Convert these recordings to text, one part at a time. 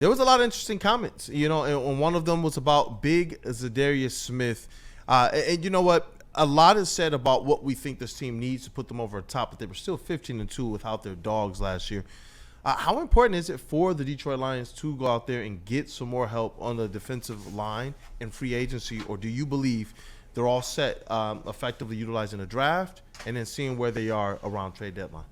There was a lot of interesting comments, and one of them was about big Za'Darius Smith. And you know what? A lot is said about what we think this team needs to put them over the top, but they were still 15-2 without their dogs last year. How important is it for the Detroit Lions to go out there and get some more help on the defensive line and free agency, or do you believe they're all set, effectively utilizing the draft and then seeing where they are around trade deadline?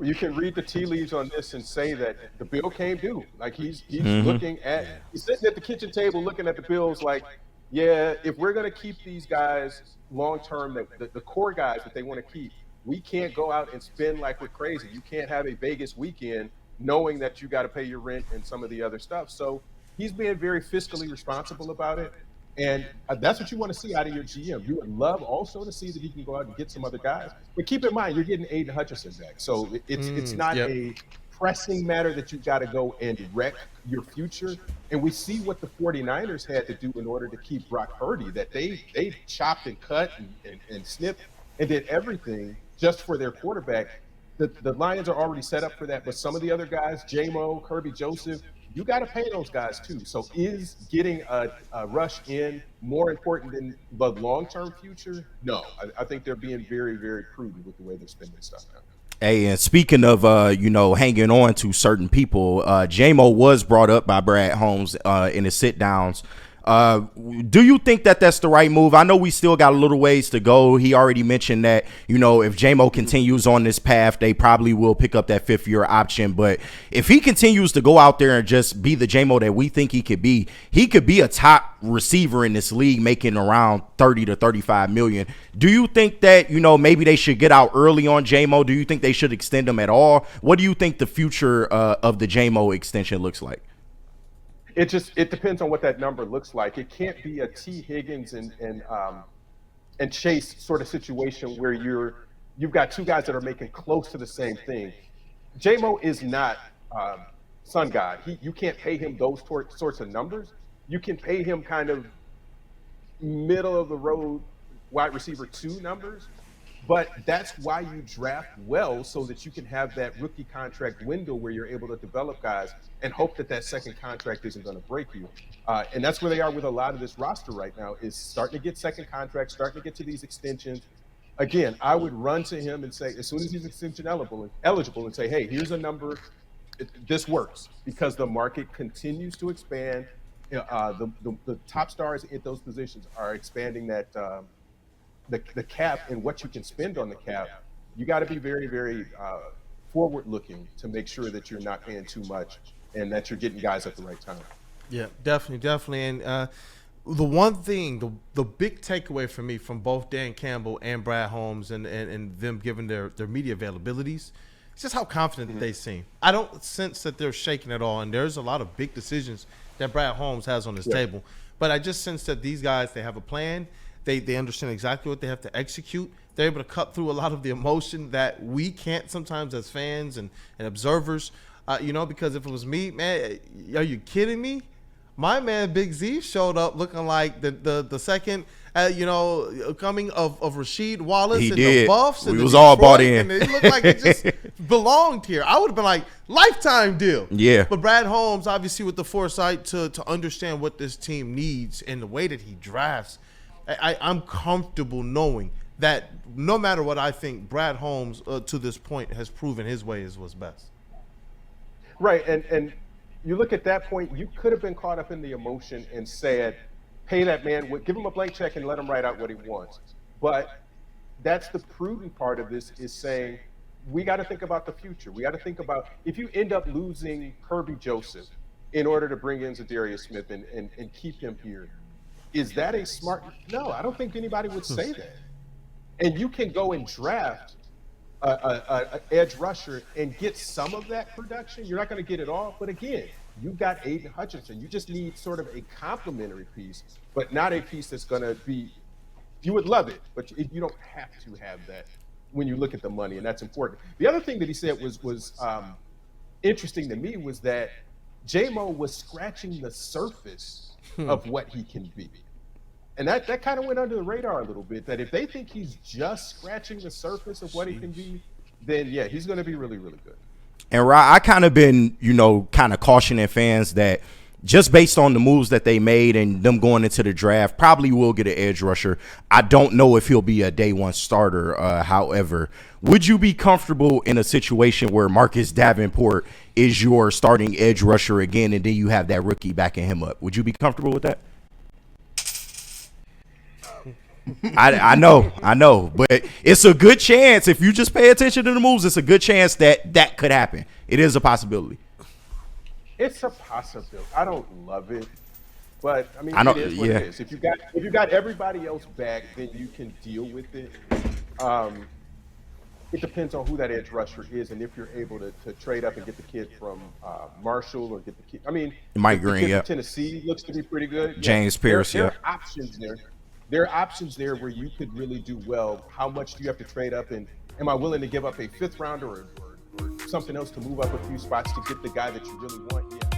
You can read the tea leaves on this and say that the bill came due. Like he's Mm-hmm. looking at he's sitting at the kitchen table looking at the bills like, yeah, if we're gonna keep these guys long term, the core guys that they want to keep, we can't go out and spend like we're crazy. You can't have a Vegas weekend knowing that you got to pay your rent and some of the other stuff. So he's being very fiscally responsible about it. And that's what you want to see out of your GM. You would love also to see that he can go out and get some other guys. But keep in mind, you're getting Aiden Hutchinson back. So it's not Yep. a pressing matter that you've got to go and wreck your future. And we see what the 49ers had to do in order to keep Brock Purdy, that they chopped and cut and snipped and did everything just for their quarterback. The Lions are already set up for that. But some of the other guys, J-Mo, Kirby Joseph, you got to pay those guys too. So is getting a rush in more important than the long-term future? No, I think they're being very, very prudent with the way they're spending stuff now. Hey, and speaking of hanging on to certain people, J-Mo was brought up by Brad Holmes in his sit downs. Do you think that that's the right move? I know we still got a little ways to go. He already mentioned that, if J-Mo continues on this path, they probably will pick up that 5th-year option. But if he continues to go out there and just be the J-Mo that we think he could be a top receiver in this league, making around 30 to 35 million. Do you think that, maybe they should get out early on J-Mo? Do you think they should extend him at all? What do you think the future of the J-Mo extension looks like? It depends on what that number looks like. It can't be a T. Higgins and Chase sort of situation where you've got two guys that are making close to the same thing. J-Mo is not Sun God. You can't pay him those sorts of numbers. You can pay him kind of middle of the road wide receiver 2 numbers. But that's why you draft well, so that you can have that rookie contract window where you're able to develop guys and hope that second contract isn't going to break you. And that's where they are with a lot of this roster right now, is starting to get second contracts, starting to get to these extensions. Again, I would run to him and say, as soon as he's extension eligible and say, hey, here's a number. This works because the market continues to expand. The top stars at those positions are expanding that the cap and what you can spend on the cap. You got to be very, very forward looking to make sure that you're not paying too much and that you're getting guys at the right time. Yeah, definitely. And the one thing, the big takeaway for me from both Dan Campbell and Brad Holmes and them giving their media availabilities, it's just how confident that they seem. I don't sense that they're shaking at all, and there's a lot of big decisions that Brad Holmes has on his table. But I just sense that these guys, they have a plan. They understand exactly what they have to execute. They're able to cut through a lot of the emotion that we can't sometimes as fans and observers, because if it was me, man, are you kidding me? My man Big Z showed up looking like the second, coming of Rasheed Wallace He and did. the Buffs. And We the was all bought Detroit, in. and it looked like it just belonged here. I would have been like, lifetime deal. Yeah. But Brad Holmes, obviously with the foresight to understand what this team needs and the way that he drafts, I'm comfortable knowing that no matter what I think, Brad Holmes to this point has proven his way is what's best. Right, and you look at that point, you could have been caught up in the emotion and said, pay that man, give him a blank check and let him write out what he wants. But that's the prudent part of this, is saying, we got to think about the future. We got to think about, if you end up losing Kirby Joseph in order to bring in Za'Darius Smith and keep him here, is that a smart? No, I don't think anybody would say that. And you can go and draft a edge rusher and get some of that production. You're not going to get it all, but again, you've got Aiden Hutchinson. You just need sort of a complementary piece, but not a piece that's going to be. You would love it, but you don't have to have that when you look at the money, and that's important. The other thing that he said was interesting to me was that J-Mo was scratching the surface of what he can be. And that kind of went under the radar a little bit, that if they think he's just scratching the surface of what he can be, then yeah, he's going to be really, really good. And I kind of been, kind of cautioning fans that just based on the moves that they made and them going into the draft, probably will get an edge rusher. I don't know if he'll be a day one starter. However, would you be comfortable in a situation where Marcus Davenport is your starting edge rusher again, and then you have that rookie backing him up? Would you be comfortable with that? I know, but it's a good chance. If you just pay attention to the moves, it's a good chance that could happen. It is a possibility. It's a possibility. I don't love it, but I mean, I know, it is what it is. If you got everybody else back, then you can deal with it. It depends on who that edge rusher is, and if you're able to trade up and get the kid from Marshall or get the kid. I mean, Mike the Green, kid yeah. from Tennessee looks to be pretty good. James Pierce, there yeah. are options there. There are options there where you could really do well. How much do you have to trade up, and am I willing to give up a 5th rounder or something else to move up a few spots to get the guy that you really want? Yeah.